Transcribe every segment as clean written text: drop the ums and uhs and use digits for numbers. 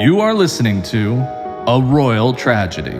You are listening to A Royal Tragedy,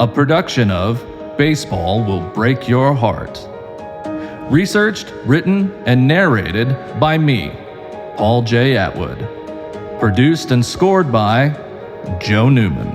a production of Baseball Will Break Your Heart. Researched, written, and narrated by me, Paul J. Atwood. Produced and scored by Joe Newman.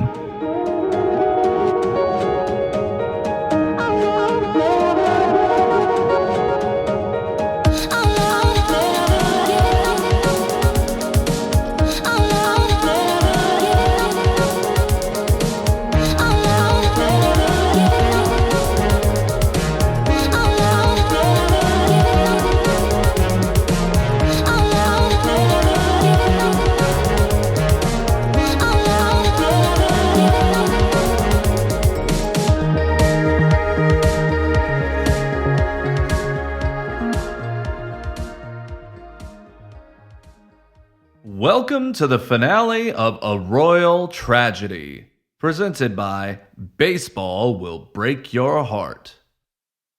Welcome to the finale of A Royal Tragedy, presented by Baseball Will Break Your Heart.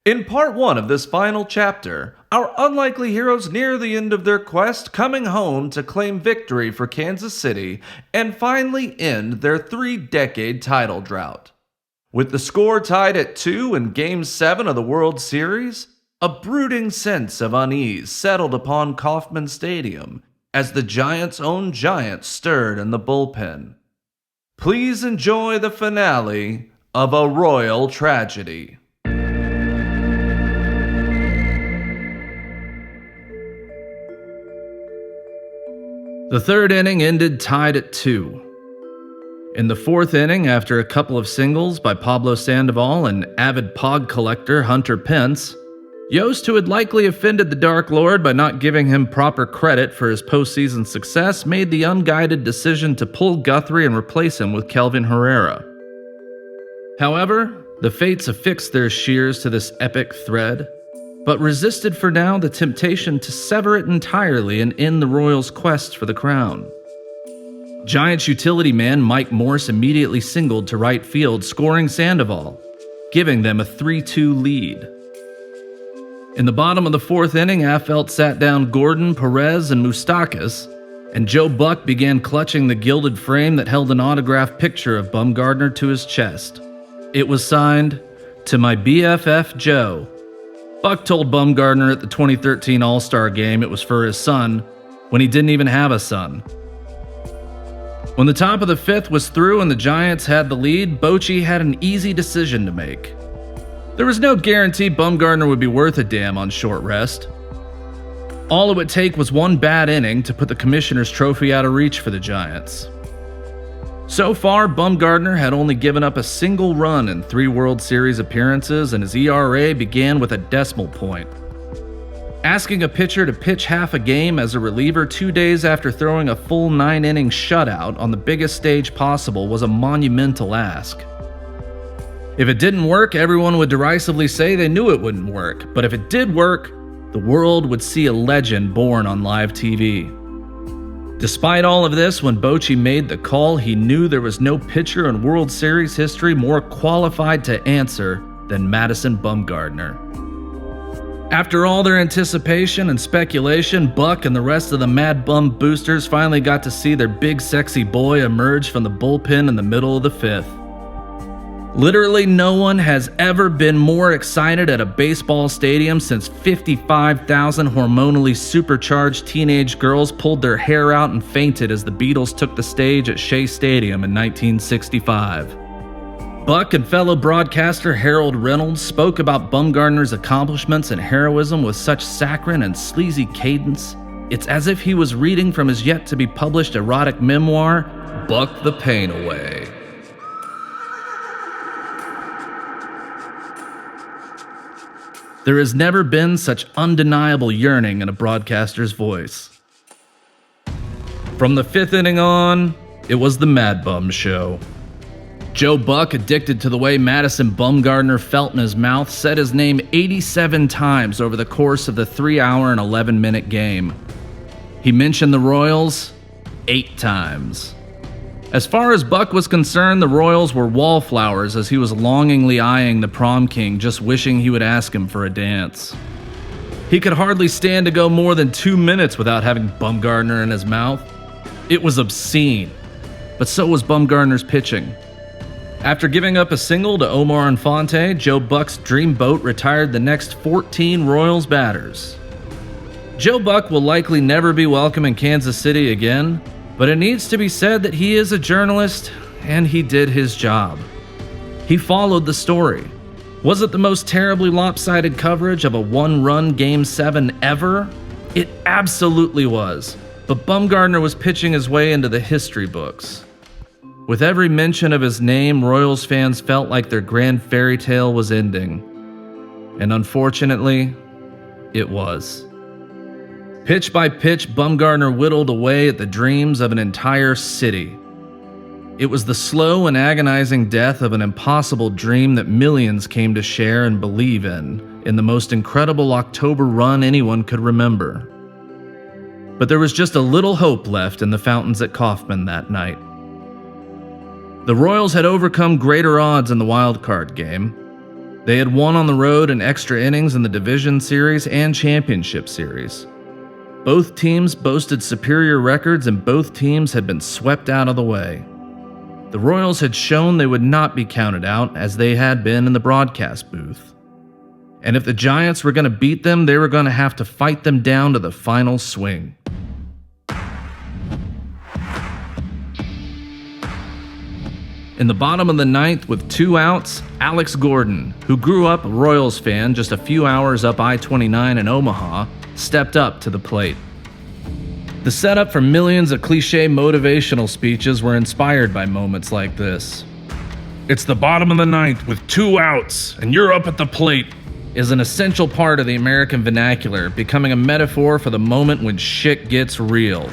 In part 1 of this final chapter, our unlikely heroes near the end of their quest, coming home to claim victory for Kansas City and finally end their 3-decade title drought. With the score tied at 2 in Game 7 of the World Series, a brooding sense of unease settled upon Kauffman Stadium as the Giants' own giant stirred in the bullpen. Please enjoy the finale of A Royal Tragedy. The third inning ended tied at 2. In the fourth inning, after a couple of singles by Pablo Sandoval and avid Pog collector Hunter Pence, Yost, who had likely offended the Dark Lord by not giving him proper credit for his postseason success, made the unguided decision to pull Guthrie and replace him with Kelvin Herrera. However, the fates affixed their shears to this epic thread, but resisted for now the temptation to sever it entirely and end the Royals' quest for the crown. Giants utility man Mike Morse immediately singled to right field, scoring Sandoval, giving them a 3-2 lead. In the bottom of the fourth inning, Affeldt sat down Gordon, Perez, and Moustakas, and Joe Buck began clutching the gilded frame that held an autographed picture of Bumgarner to his chest. It was signed, "To my BFF Joe." Buck told Bumgarner at the 2013 All-Star Game it was for his son, when he didn't even have a son. When the top of the fifth was through and the Giants had the lead, Bochy had an easy decision to make. There was no guarantee Bumgarner would be worth a damn on short rest. All it would take was one bad inning to put the Commissioner's Trophy out of reach for the Giants. So far, Bumgarner had only given up a single run in 3 World Series appearances, and his ERA began with a decimal point. Asking a pitcher to pitch half a game as a reliever 2 days after throwing a full 9-inning shutout on the biggest stage possible was a monumental ask. If it didn't work, everyone would derisively say they knew it wouldn't work. But if it did work, the world would see a legend born on live TV. Despite all of this, when Bochy made the call, he knew there was no pitcher in World Series history more qualified to answer than Madison Bumgarner. After all their anticipation and speculation, Buck and the rest of the Mad Bum boosters finally got to see their big sexy boy emerge from the bullpen in the middle of the fifth. Literally no one has ever been more excited at a baseball stadium since 55,000 hormonally supercharged teenage girls pulled their hair out and fainted as the Beatles took the stage at Shea Stadium in 1965. Buck and fellow broadcaster Harold Reynolds spoke about Bumgarner's accomplishments and heroism with such saccharine and sleazy cadence, it's as if he was reading from his yet-to-be-published erotic memoir, Buck the Pain Away. There has never been such undeniable yearning in a broadcaster's voice. From the fifth inning on, it was the Mad Bum Show. Joe Buck, addicted to the way Madison Bumgarner felt in his mouth, said his name 87 times over the course of the 3-hour and 11-minute game. He mentioned the Royals 8 times. As far as Buck was concerned, the Royals were wallflowers as he was longingly eyeing the prom king, just wishing he would ask him for a dance. He could hardly stand to go more than 2 minutes without having Bumgarner in his mouth. It was obscene. but so was Bumgarner's pitching. After giving up a single to Omar Infante, Joe Buck's dreamboat retired the next 14 Royals batters. Joe Buck will likely never be welcome in Kansas City again, but it needs to be said that he is a journalist and he did his job. He followed the story. Was it the most terribly lopsided coverage of a one-run Game 7 ever? It absolutely was, but Bumgarner was pitching his way into the history books. With every mention of his name, Royals fans felt like their grand fairy tale was ending. And unfortunately, it was. Pitch by pitch, Bumgarner whittled away at the dreams of an entire city. It was the slow and agonizing death of an impossible dream that millions came to share and believe in the most incredible October run anyone could remember. But there was just a little hope left in the fountains at Kauffman that night. The Royals had overcome greater odds in the wild-card game. They had won on the road in extra innings in the Division Series and Championship Series. Both teams boasted superior records and both teams had been swept out of the way. The Royals had shown they would not be counted out as they had been in the broadcast booth. And if the Giants were going to beat them, they were going to have to fight them down to the final swing. In the bottom of the ninth, with 2 outs, Alex Gordon, who grew up a Royals fan just a few hours up I-29 in Omaha, stepped up to the plate. The setup for millions of cliché motivational speeches were inspired by moments like this. "It's the bottom of the ninth with 2 outs, and you're up at the plate," is an essential part of the American vernacular, becoming a metaphor for the moment when shit gets real.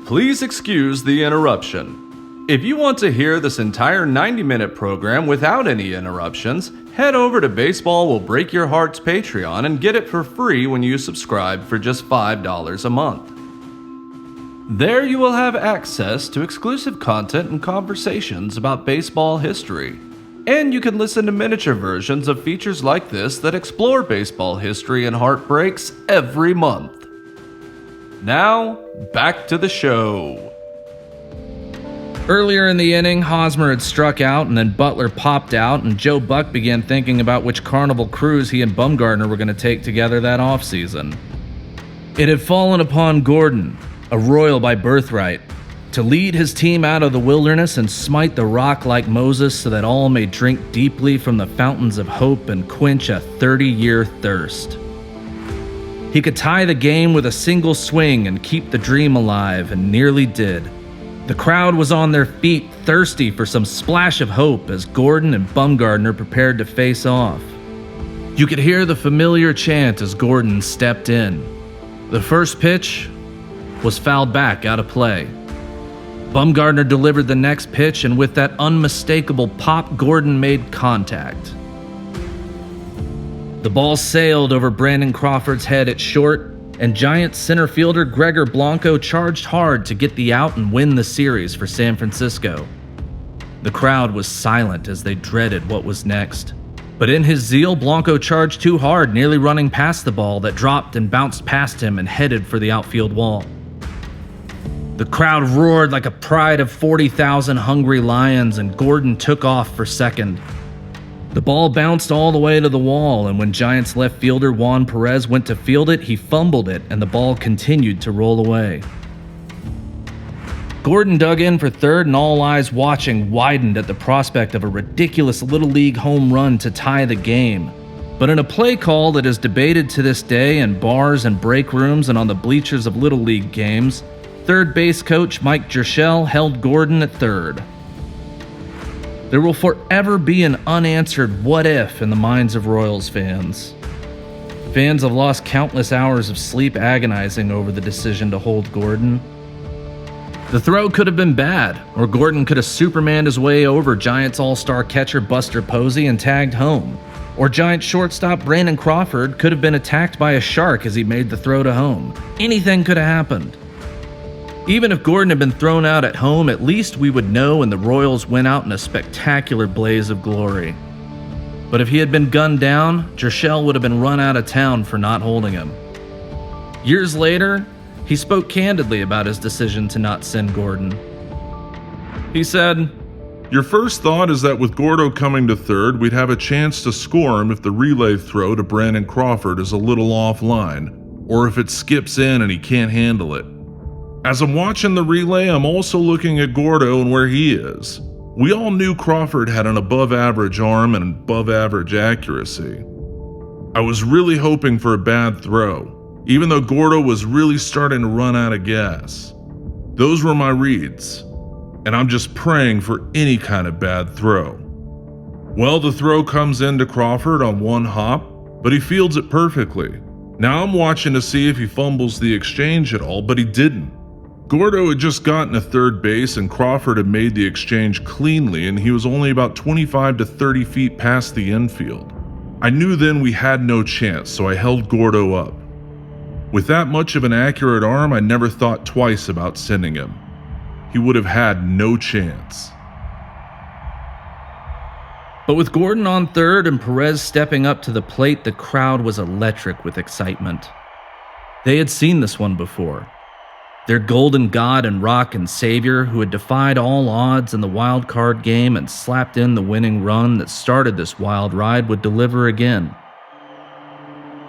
Please excuse the interruption. If you want to hear this entire 90-minute program without any interruptions, head over to Baseball Will Break Your Heart's Patreon and get it for free when you subscribe for just $5 a month. There you will have access to exclusive content and conversations about baseball history. And you can listen to miniature versions of features like this that explore baseball history and heartbreaks every month. Now, back to the show. Earlier in the inning, Hosmer had struck out and then Butler popped out, and Joe Buck began thinking about which carnival cruise he and Bumgarner were going to take together that offseason. It had fallen upon Gordon, a Royal by birthright, to lead his team out of the wilderness and smite the rock like Moses so that all may drink deeply from the fountains of hope and quench a 30-year thirst. He could tie the game with a single swing and keep the dream alive, and nearly did. The crowd was on their feet, thirsty for some splash of hope as Gordon and Bumgarner prepared to face off. You could hear the familiar chant as Gordon stepped in. The first pitch was fouled back out of play. Bumgarner delivered the next pitch, and with that unmistakable pop, Gordon made contact. The ball sailed over Brandon Crawford's head at short, and Giants center fielder Gregor Blanco charged hard to get the out and win the series for San Francisco. The crowd was silent as they dreaded what was next. But in his zeal, Blanco charged too hard, nearly running past the ball that dropped and bounced past him and headed for the outfield wall. The crowd roared like a pride of 40,000 hungry lions, and Gordon took off for second. The ball bounced all the way to the wall, and when Giants left fielder Juan Perez went to field it, he fumbled it, and the ball continued to roll away. Gordon dug in for third, and all eyes watching widened at the prospect of a ridiculous Little League home run to tie the game. But in a play call that is debated to this day in bars and break rooms and on the bleachers of Little League games, third base coach Mike Jershell held Gordon at third. There will forever be an unanswered what if in the minds of Royals fans. Fans have lost countless hours of sleep agonizing over the decision to hold Gordon. The throw could have been bad, or Gordon could have Supermaned his way over Giants all-star catcher Buster Posey and tagged home. Or Giants shortstop Brandon Crawford could have been attacked by a shark as he made the throw to home. Anything could have happened. Even if Gordon had been thrown out at home, at least we would know and the Royals went out in a spectacular blaze of glory. But if he had been gunned down, Jershell would have been run out of town for not holding him. Years later, He spoke candidly about his decision to not send Gordon. He said, "Your first thought is that with Gordo coming to third, we'd have a chance to score him if the relay throw to Brandon Crawford is a little offline, or if it skips in and he can't handle it. As I'm watching the relay, I'm also looking at Gordo and where he is. We all knew Crawford had an above-average arm and above-average accuracy. I was really hoping for a bad throw, even though Gordo was really starting to run out of gas. Those were my reads, and I'm just praying for any kind of bad throw. Well, the throw comes into Crawford on one hop, but he fields it perfectly. Now I'm watching to see if he fumbles the exchange at all, but he didn't. Gordo had just gotten to third base and Crawford had made the exchange cleanly, and he was only about 25 to 30 feet past the infield. I knew then we had no chance, so I held Gordo up. With that much of an accurate arm, I never thought twice about sending him. He would have had no chance." But with Gordon on third and Perez stepping up to the plate, the crowd was electric with excitement. They had seen this one before. Their golden god and rock and savior, who had defied all odds in the wild card game and slapped in the winning run that started this wild ride, would deliver again.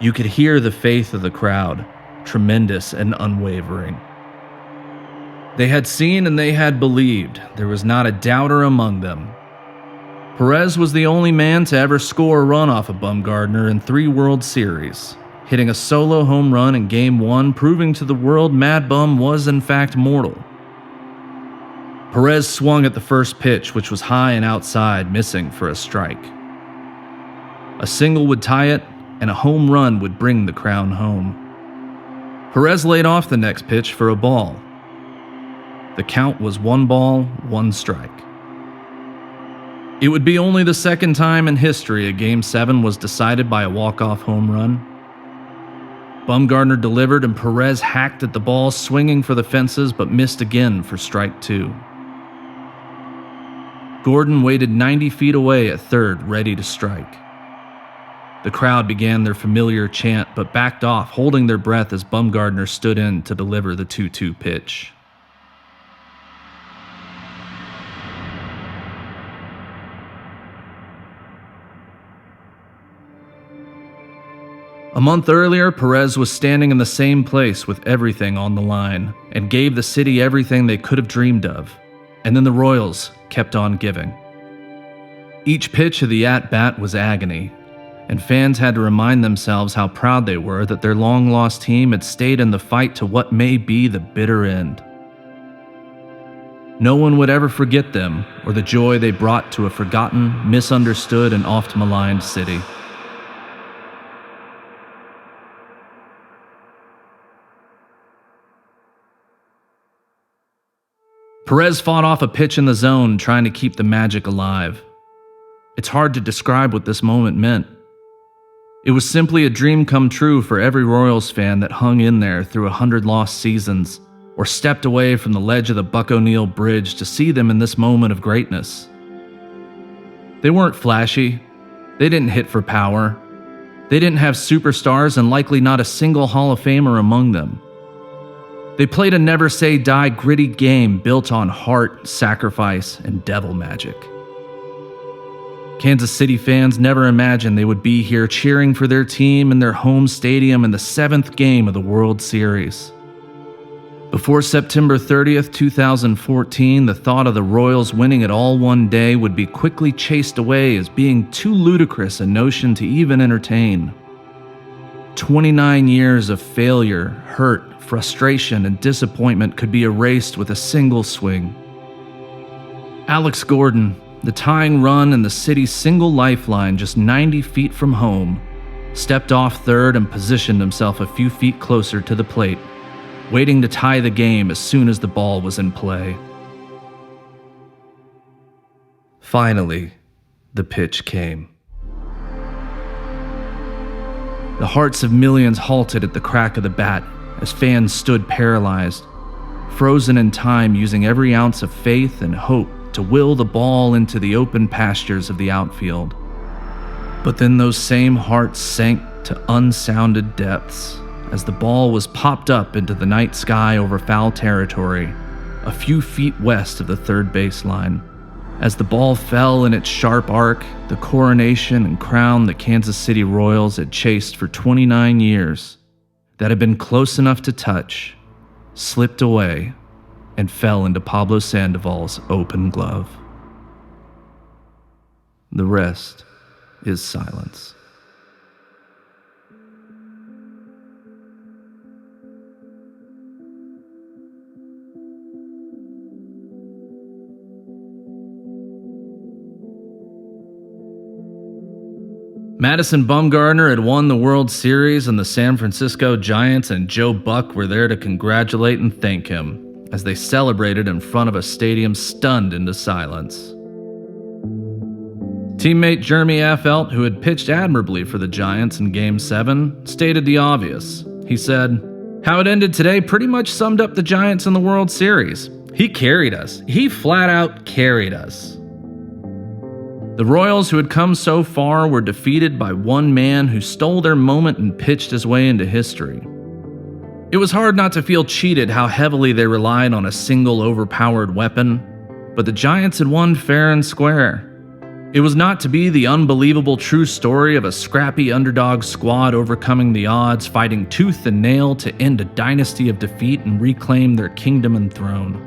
You could hear the faith of the crowd, tremendous and unwavering. They had seen and they had believed. There was not a doubter among them. Perez was the only man to ever score a run off of Bumgardner in 3 World Series, hitting a solo home run in Game 1, proving to the world Mad Bum was in fact mortal. Perez swung at the first pitch, which was high and outside, missing for a strike. A single would tie it, and a home run would bring the crown home. Perez laid off the next pitch for a ball. The count was 1 ball, 1 strike. It would be only the second time in history a Game 7 was decided by a walk-off home run. Bumgardner delivered and Perez hacked at the ball, swinging for the fences, but missed again for strike 2. Gordon waited 90 feet away at third, ready to strike. The crowd began their familiar chant, but backed off, holding their breath as Bumgardner stood in to deliver the 2-2 pitch. A month earlier, Perez was standing in the same place with everything on the line, and gave the city everything they could have dreamed of. And then the Royals kept on giving. Each pitch of the at-bat was agony, and fans had to remind themselves how proud they were that their long-lost team had stayed in the fight to what may be the bitter end. No one would ever forget them or the joy they brought to a forgotten, misunderstood, and oft-maligned city. Perez fought off a pitch in the zone, trying to keep the magic alive. It's hard to describe what this moment meant. It was simply a dream come true for every Royals fan that hung in there through 100 lost seasons, or stepped away from the ledge of the Buck O'Neill Bridge to see them in this moment of greatness. They weren't flashy. They didn't hit for power. They didn't have superstars and likely not a single Hall of Famer among them. They played a never-say-die gritty game built on heart, sacrifice, and devil magic. Kansas City fans never imagined they would be here cheering for their team in their home stadium in the 7th game of the World Series. Before September 30th, 2014, the thought of the Royals winning it all one day would be quickly chased away as being too ludicrous a notion to even entertain. 29 years of failure, hurt, frustration, and disappointment could be erased with a single swing. Alex Gordon, the tying run and the city's single lifeline just 90 feet from home, stepped off third and positioned himself a few feet closer to the plate, waiting to tie the game as soon as the ball was in play. Finally, the pitch came. The hearts of millions halted at the crack of the bat as fans stood paralyzed, frozen in time, using every ounce of faith and hope to will the ball into the open pastures of the outfield. But then those same hearts sank to unsounded depths as the ball was popped up into the night sky over foul territory, a few feet west of the third baseline. As the ball fell in its sharp arc, the coronation and crown the Kansas City Royals had chased for 29 years, that had been close enough to touch, slipped away, and fell into Pablo Sandoval's open glove. The rest is silence. Madison Bumgarner had won the World Series, and the San Francisco Giants and Joe Buck were there to congratulate and thank him as they celebrated in front of a stadium stunned into silence. Teammate Jeremy Affeldt, who had pitched admirably for the Giants in Game 7, stated the obvious. He said, "How it ended today pretty much summed up the Giants in the World Series. He carried us. He flat out carried us." The Royals, who had come so far, were defeated by one man who stole their moment and pitched his way into history. It was hard not to feel cheated how heavily they relied on a single overpowered weapon, but the Giants had won fair and square. It was not to be the unbelievable true story of a scrappy underdog squad overcoming the odds, fighting tooth and nail to end a dynasty of defeat and reclaim their kingdom and throne.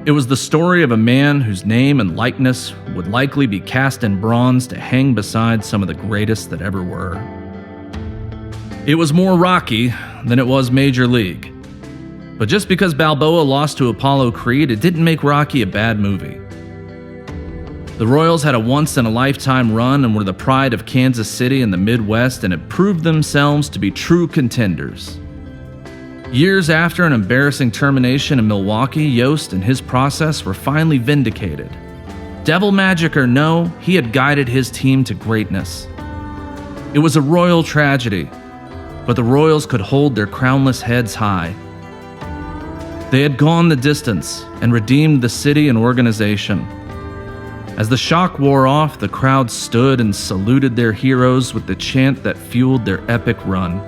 It was the story of a man whose name and likeness would likely be cast in bronze to hang beside some of the greatest that ever were. It was more Rocky than it was Major League. But just because Balboa lost to Apollo Creed, it didn't make Rocky a bad movie. The Royals had a once-in-a-lifetime run and were the pride of Kansas City and the Midwest, and had proved themselves to be true contenders. Years after an embarrassing termination in Milwaukee, Yost and his process were finally vindicated. Devil magic or no, he had guided his team to greatness. It was a royal tragedy, but the Royals could hold their crownless heads high. They had gone the distance and redeemed the city and organization. As the shock wore off, the crowd stood and saluted their heroes with the chant that fueled their epic run.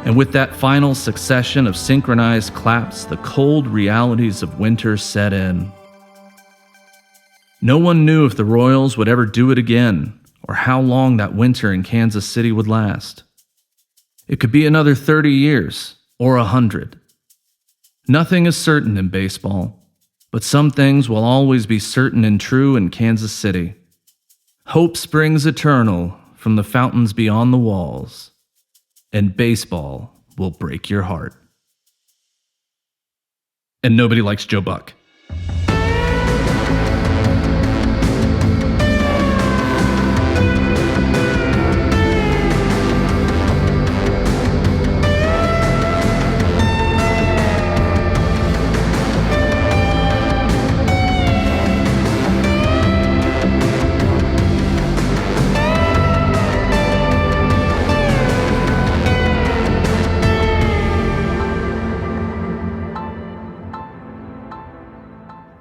And with that final succession of synchronized claps, the cold realities of winter set in. No one knew if the Royals would ever do it again, or how long that winter in Kansas City would last. It could be another 30 years, or 100. Nothing is certain in baseball, but some things will always be certain and true in Kansas City. Hope springs eternal from the fountains beyond the walls, and baseball will break your heart. And nobody likes Joe Buck.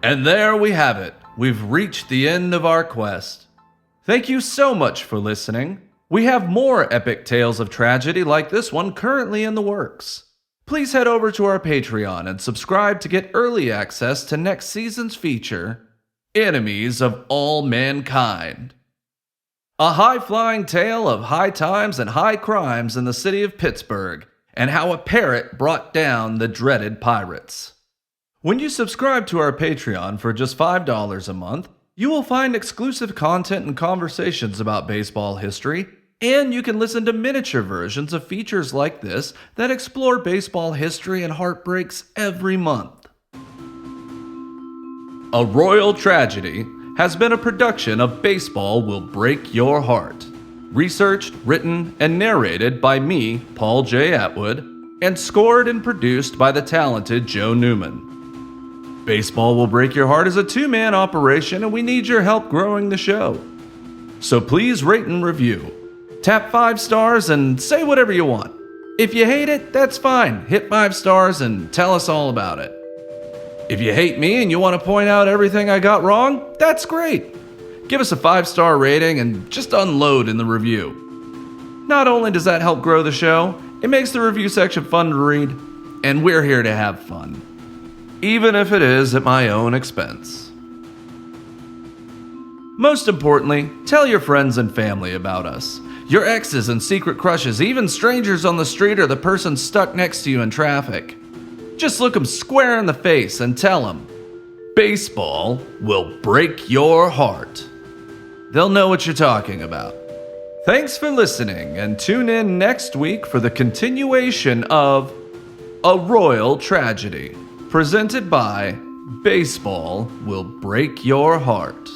And there we have it. We've reached the end of our quest. Thank you so much for listening. We have more epic tales of tragedy like this one currently in the works. Please head over to our Patreon and subscribe to get early access to next season's feature, Enemies of All Mankind. A high-flying tale of high times and high crimes in the city of Pittsburgh, and how a parrot brought down the dreaded pirates. When you subscribe to our Patreon for just $5 a month, you will find exclusive content and conversations about baseball history, and you can listen to miniature versions of features like this that explore baseball history and heartbreaks every month. A Royal Tragedy has been a production of Baseball Will Break Your Heart. Researched, written, and narrated by me, Paul J. Atwood, and scored and produced by the talented Joe Newman. Baseball Will Break Your Heart is a two-man operation, and we need your help growing the show. So please rate and review. Tap 5 stars and say whatever you want. If you hate it, that's fine. Hit 5 stars and tell us all about it. If you hate me and you want to point out everything I got wrong, that's great. Give us a 5-star rating and just unload in the review. Not only does that help grow the show, It makes the review section fun to read, and we're here to have fun, even if it is at my own expense. Most importantly, tell your friends and family about us. Your exes and secret crushes, even strangers on the street or the person stuck next to you in traffic. Just look them square in the face and tell them, baseball will break your heart. They'll know what you're talking about. Thanks for listening, and tune in next week for the continuation of A Royal Tragedy, presented by Baseball Will Break Your Heart.